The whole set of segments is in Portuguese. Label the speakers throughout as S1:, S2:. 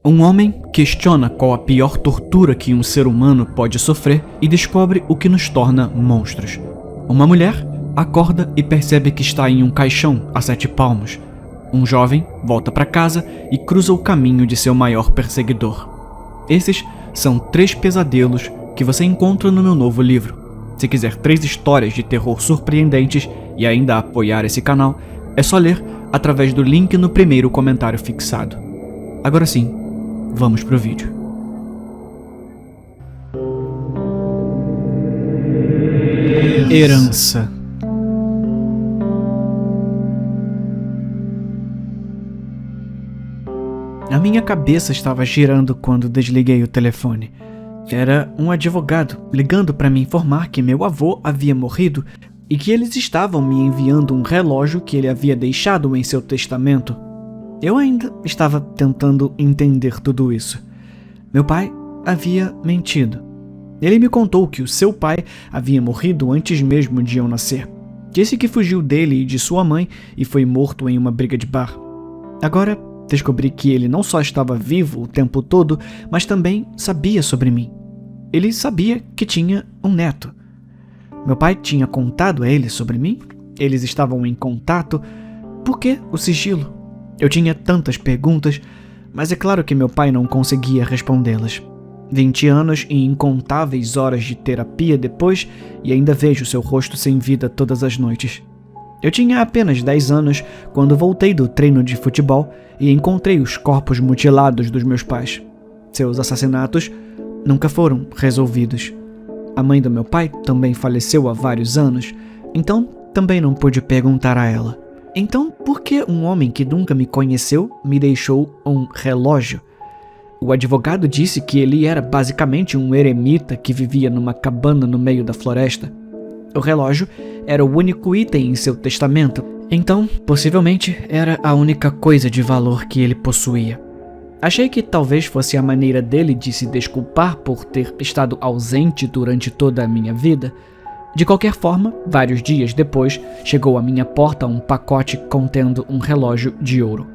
S1: Um homem questiona qual a pior tortura que um ser humano pode sofrer e descobre o que nos torna monstros. Uma mulher acorda e percebe que está em um caixão a 7 palmos. Um jovem volta para casa e cruza o caminho de seu maior perseguidor. Esses são 3 pesadelos que você encontra no meu novo livro. Se quiser 3 histórias de terror surpreendentes e ainda apoiar esse canal, é só ler através do link no primeiro comentário fixado. Agora sim, vamos pro vídeo. Herança. A minha cabeça estava girando quando desliguei o telefone. Era um advogado ligando para me informar que meu avô havia morrido e que eles estavam me enviando um relógio que ele havia deixado em seu testamento. Eu ainda estava tentando entender tudo isso. Meu pai havia mentido. Ele me contou que o seu pai havia morrido antes mesmo de eu nascer. Disse que fugiu dele e de sua mãe e foi morto em uma briga de bar. Agora descobri que ele não só estava vivo o tempo todo, mas também sabia sobre mim. Ele sabia que tinha um neto. Meu pai tinha contado a ele sobre mim? Eles estavam em contato? Por que o sigilo? Eu tinha tantas perguntas, mas é claro que meu pai não conseguia respondê-las. 20 anos e incontáveis horas de terapia depois, e ainda vejo seu rosto sem vida todas as noites. Eu tinha apenas 10 anos quando voltei do treino de futebol e encontrei os corpos mutilados dos meus pais. Seus assassinatos nunca foram resolvidos. A mãe do meu pai também faleceu há vários anos, então também não pude perguntar a ela. Então, por que um homem que nunca me conheceu me deixou um relógio? O advogado disse que ele era basicamente um eremita que vivia numa cabana no meio da floresta. O relógio era o único item em seu testamento, então possivelmente era a única coisa de valor que ele possuía. Achei que talvez fosse a maneira dele de se desculpar por ter estado ausente durante toda a minha vida. De qualquer forma, vários dias depois, chegou à minha porta um pacote contendo um relógio de ouro.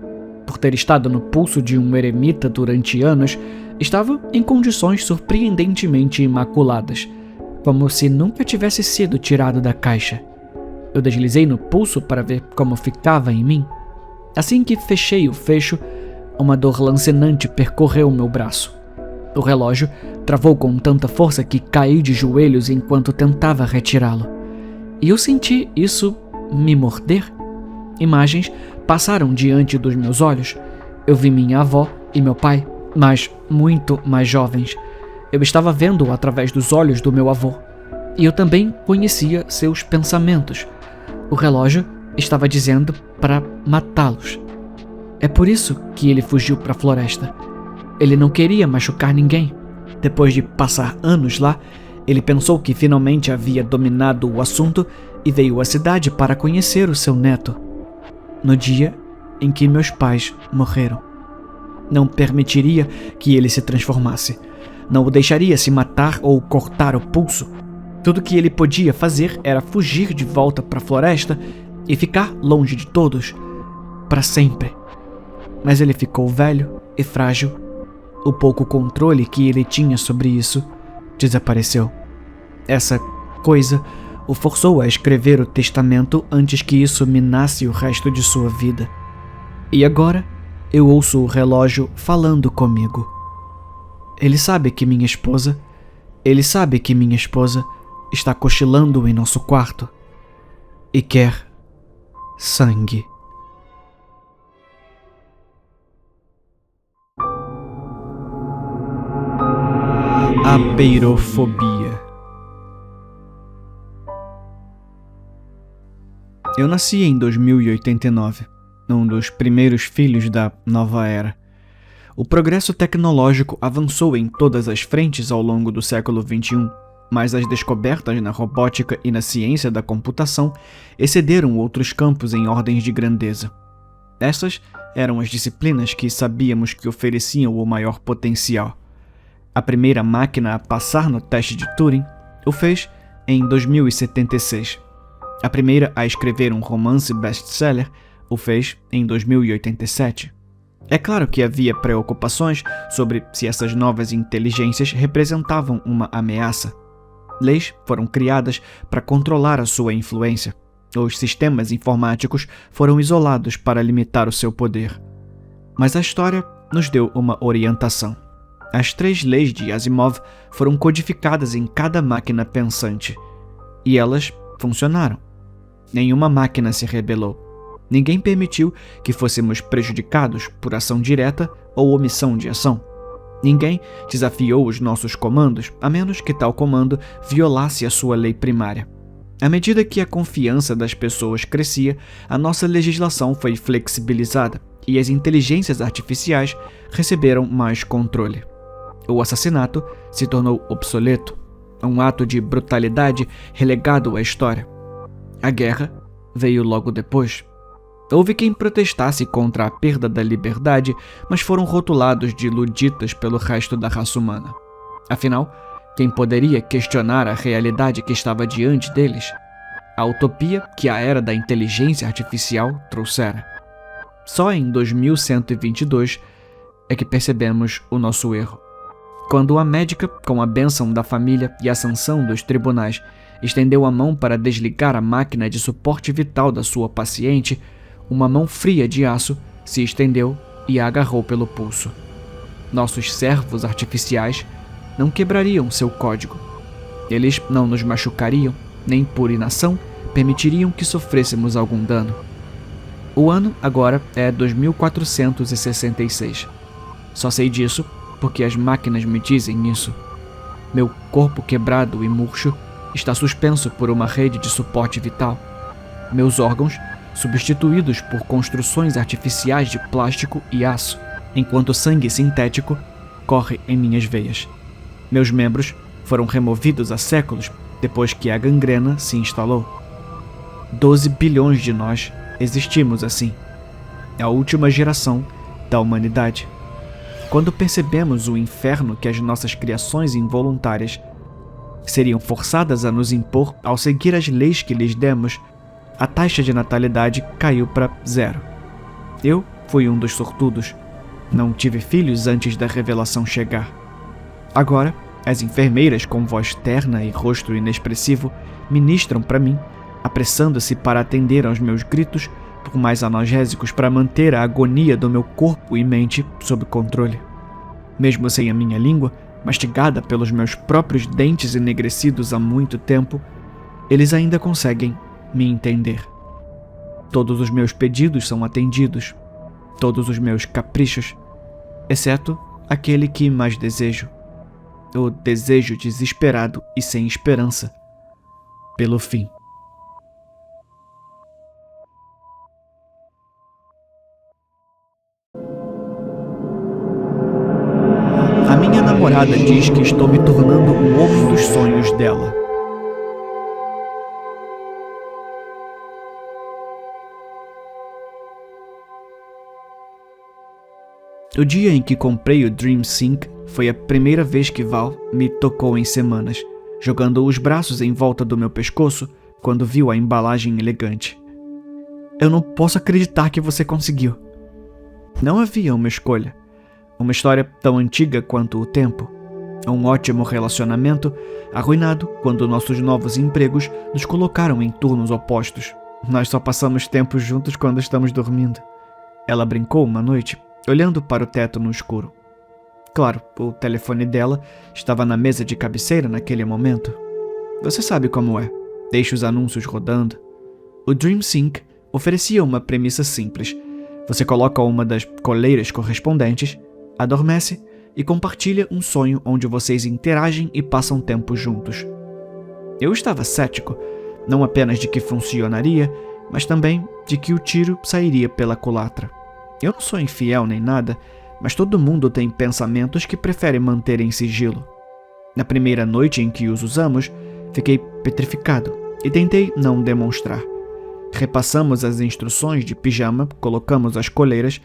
S1: Por ter estado no pulso de um eremita durante anos, estava em condições surpreendentemente imaculadas, como se nunca tivesse sido tirado da caixa. Eu deslizei no pulso para ver como ficava em mim. Assim que fechei o fecho, uma dor lancinante percorreu meu braço. O relógio travou com tanta força que caí de joelhos enquanto tentava retirá-lo. E eu senti isso me morder. Imagens passaram diante dos meus olhos. Eu vi minha avó e meu pai, mas muito mais jovens. Eu estava vendo através dos olhos do meu avô. E eu também conhecia seus pensamentos. O relógio estava dizendo para matá-los. É por isso que ele fugiu para a floresta. Ele não queria machucar ninguém. Depois de passar anos lá, ele pensou que finalmente havia dominado o assunto e veio à cidade para conhecer o seu neto. No dia em que meus pais morreram. Não permitiria que ele se transformasse. Não o deixaria se matar ou cortar o pulso. Tudo que ele podia fazer era fugir de volta para a floresta e ficar longe de todos, para sempre. Mas ele ficou velho e frágil. O pouco controle que ele tinha sobre isso desapareceu. Essa coisa o forçou a escrever o testamento antes que isso minasse o resto de sua vida. E agora eu ouço o relógio falando comigo. Ele sabe que minha esposa está cochilando em nosso quarto e quer sangue. Apeirofobia. Eu nasci em 2089, um dos primeiros filhos da nova era. O progresso tecnológico avançou em todas as frentes ao longo do século XXI, mas as descobertas na robótica e na ciência da computação excederam outros campos em ordens de grandeza. Essas eram as disciplinas que sabíamos que ofereciam o maior potencial. A primeira máquina a passar no teste de Turing o fez em 2076. A primeira a escrever um romance best-seller o fez em 2087. É claro que havia preocupações sobre se essas novas inteligências representavam uma ameaça. Leis foram criadas para controlar a sua influência. Os sistemas informáticos foram isolados para limitar o seu poder. Mas a história nos deu uma orientação. As 3 leis de Asimov foram codificadas em cada máquina pensante. E elas funcionaram. Nenhuma máquina se rebelou. Ninguém permitiu que fôssemos prejudicados por ação direta ou omissão de ação. Ninguém desafiou os nossos comandos, a menos que tal comando violasse a sua lei primária. À medida que a confiança das pessoas crescia, a nossa legislação foi flexibilizada e as inteligências artificiais receberam mais controle. O assassinato se tornou obsoleto, um ato de brutalidade relegado à história. A guerra veio logo depois. Houve quem protestasse contra a perda da liberdade, mas foram rotulados de luditas pelo resto da raça humana. Afinal, quem poderia questionar a realidade que estava diante deles? A utopia que a era da inteligência artificial trouxera. Só em 2122 é que percebemos o nosso erro. Quando a médica, com a bênção da família e a sanção dos tribunais, estendeu a mão para desligar a máquina de suporte vital da sua paciente, uma mão fria de aço se estendeu e a agarrou pelo pulso. Nossos servos artificiais não quebrariam seu código. Eles não nos machucariam, nem por inação permitiriam que sofrêssemos algum dano. O ano agora é 2466. Só sei disso porque as máquinas me dizem isso. Meu corpo quebrado e murcho está suspenso por uma rede de suporte vital. Meus órgãos substituídos por construções artificiais de plástico e aço, enquanto sangue sintético corre em minhas veias. Meus membros foram removidos há séculos depois que a gangrena se instalou. 12 bilhões de nós existimos assim. A última geração da humanidade. Quando percebemos o inferno que as nossas criações involuntárias seriam forçadas a nos impor ao seguir as leis que lhes demos, a taxa de natalidade caiu para 0. Eu fui um dos sortudos. Não tive filhos antes da revelação chegar. Agora, as enfermeiras com voz terna e rosto inexpressivo ministram para mim, apressando-se para atender aos meus gritos por mais analgésicos para manter a agonia do meu corpo e mente sob controle. Mesmo sem a minha língua, mastigada pelos meus próprios dentes enegrecidos há muito tempo, eles ainda conseguem me entender. Todos os meus pedidos são atendidos, todos os meus caprichos, exceto aquele que mais desejo, o desejo desesperado e sem esperança pelo fim. A minha namorada diz que estou me tornando o homem dos sonhos dela. O dia em que comprei o DreamSync foi a primeira vez que Val me tocou em semanas, jogando os braços em volta do meu pescoço quando viu a embalagem elegante. Eu não posso acreditar que você conseguiu. Não havia uma escolha. Uma história tão antiga quanto o tempo. Um ótimo relacionamento arruinado quando nossos novos empregos nos colocaram em turnos opostos. Nós só passamos tempo juntos quando estamos dormindo. Ela brincou uma noite, olhando para o teto no escuro. Claro, o telefone dela estava na mesa de cabeceira naquele momento. Você sabe como é. Deixa os anúncios rodando. O DreamSync oferecia uma premissa simples. Você coloca uma das coleiras correspondentes, adormece e compartilha um sonho onde vocês interagem e passam tempo juntos. Eu estava cético, não apenas de que funcionaria, mas também de que o tiro sairia pela culatra. Eu não sou infiel nem nada, mas todo mundo tem pensamentos que prefere manter em sigilo. Na primeira noite em que os usamos, fiquei petrificado e tentei não demonstrar. Repassamos as instruções de pijama, colocamos as coleiras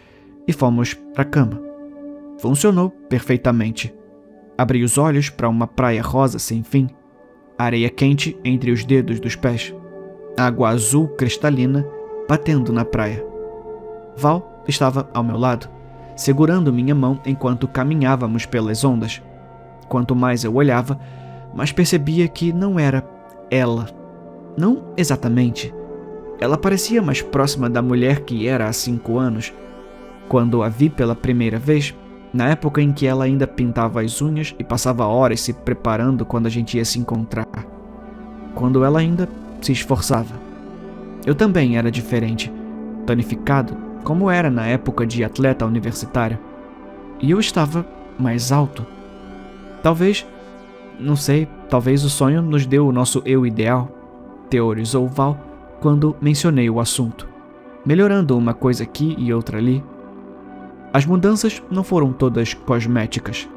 S1: e fomos para a cama. Funcionou perfeitamente. Abri os olhos para uma praia rosa sem fim, areia quente entre os dedos dos pés, água azul cristalina batendo na praia. Val estava ao meu lado, segurando minha mão enquanto caminhávamos pelas ondas. Quanto mais eu olhava, mais percebia que não era ela. Não exatamente. Ela parecia mais próxima da mulher que era há 5 anos, quando a vi pela primeira vez, na época em que ela ainda pintava as unhas e passava horas se preparando quando a gente ia se encontrar. Quando ela ainda se esforçava. Eu também era diferente, tonificado, como era na época de atleta universitário. E eu estava mais alto. Talvez, não sei, talvez o sonho nos deu o nosso eu ideal, teorizou Val quando mencionei o assunto, melhorando uma coisa aqui e outra ali. As mudanças não foram todas cosméticas.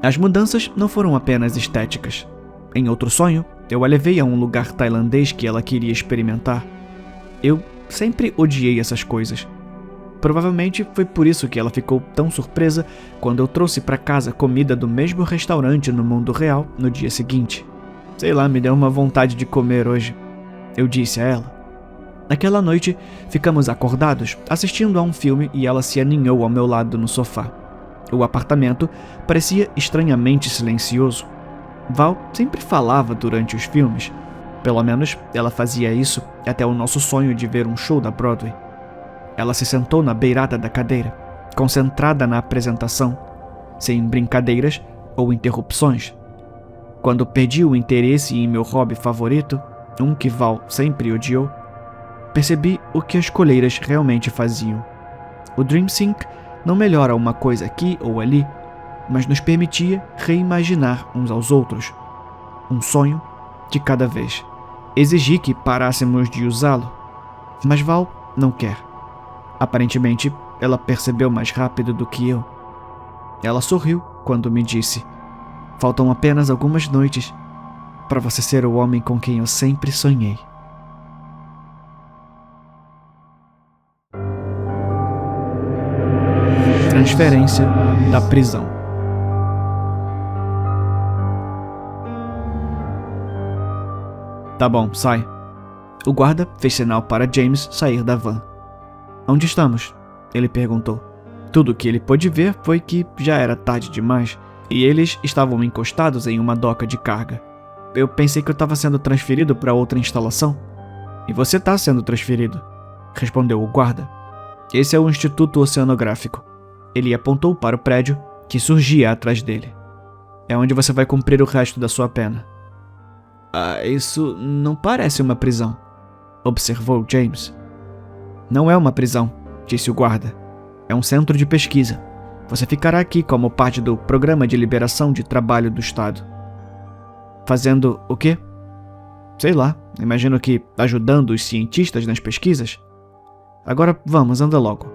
S1: As mudanças não foram apenas estéticas. Em outro sonho, eu a levei a um lugar tailandês que ela queria experimentar. Eu sempre odiei essas coisas. Provavelmente foi por isso que ela ficou tão surpresa quando eu trouxe para casa comida do mesmo restaurante no mundo real no dia seguinte. Sei lá, me deu uma vontade de comer hoje, eu disse a ela. Naquela noite, ficamos acordados, assistindo a um filme e ela se aninhou ao meu lado no sofá. O apartamento parecia estranhamente silencioso. Val sempre falava durante os filmes. Pelo menos, ela fazia isso até o nosso sonho de ver um show da Broadway. Ela se sentou na beirada da cadeira, concentrada na apresentação, sem brincadeiras ou interrupções. Quando perdi o interesse em meu hobby favorito, um que Val sempre odiou, percebi o que as coleiras realmente faziam. O DreamSync não melhora uma coisa aqui ou ali, mas nos permitia reimaginar uns aos outros. Um sonho de cada vez. Exigi que parássemos de usá-lo, mas Val não quer. Aparentemente, ela percebeu mais rápido do que eu. Ela sorriu quando me disse: "Faltam apenas algumas noites para você ser o homem com quem eu sempre sonhei." Transferência da prisão. Tá bom, sai. O guarda fez sinal para James sair da van. Onde estamos? Ele perguntou. Tudo o que ele pôde ver foi que já era tarde demais e eles estavam encostados em uma doca de carga. Eu pensei que eu estava sendo transferido para outra instalação. E você está sendo transferido, respondeu o guarda. Esse é o Instituto Oceanográfico. Ele apontou para o prédio que surgia atrás dele. É onde você vai cumprir o resto da sua pena. Isso não parece uma prisão, observou James. Não é uma prisão, disse o guarda. É um centro de pesquisa. Você ficará aqui como parte do Programa de Liberação de Trabalho do Estado. Fazendo o quê? Sei lá, imagino que ajudando os cientistas nas pesquisas. Agora vamos, anda logo.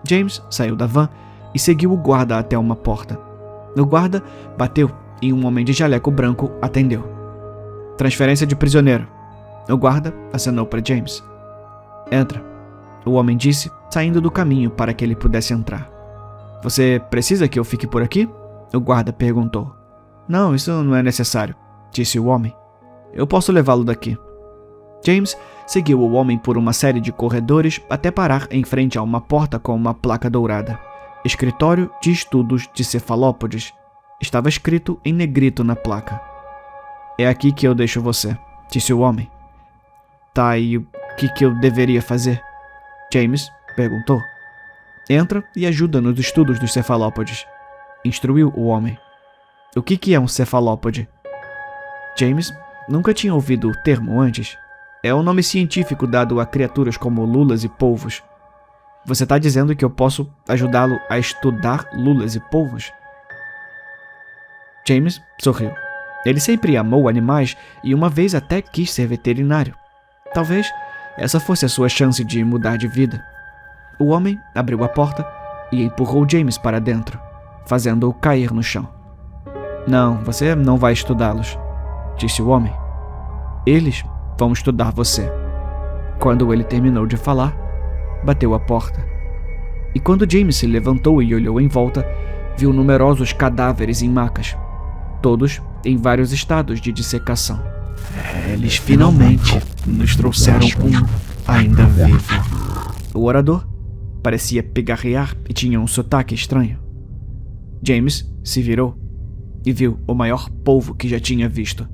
S1: James saiu da van e seguiu o guarda até uma porta. O guarda bateu e um homem de jaleco branco atendeu. Transferência de prisioneiro. O guarda acenou para James. Entra, o homem disse, saindo do caminho para que ele pudesse entrar. Você precisa que eu fique por aqui? O guarda perguntou. Não, isso não é necessário, disse o homem. Eu posso levá-lo daqui. James seguiu o homem por uma série de corredores até parar em frente a uma porta com uma placa dourada. Escritório de Estudos de Cefalópodes. Estava escrito em negrito na placa. É aqui que eu deixo você, disse o homem. Tá, e o que eu deveria fazer? James perguntou. Entra e ajuda nos estudos dos cefalópodes, instruiu o homem. O que é um cefalópode? James nunca tinha ouvido o termo antes. É o nome científico dado a criaturas como lulas e polvos. Você está dizendo que eu posso ajudá-lo a estudar lulas e polvos? James sorriu. Ele sempre amou animais e uma vez até quis ser veterinário. Talvez essa fosse a sua chance de mudar de vida. O homem abriu a porta e empurrou James para dentro, fazendo-o cair no chão. Não, você não vai estudá-los, disse o homem. Eles vão estudar você. Quando ele terminou de falar, bateu a porta. E quando James se levantou e olhou em volta, viu numerosos cadáveres em macas, todos em vários estados de dissecação. Eles finalmente nos trouxeram um ainda vivo. O orador parecia pigarrear e tinha um sotaque estranho. James se virou e viu o maior polvo que já tinha visto,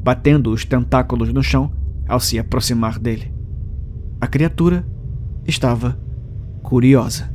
S1: batendo os tentáculos no chão ao se aproximar dele. A criatura estava curiosa.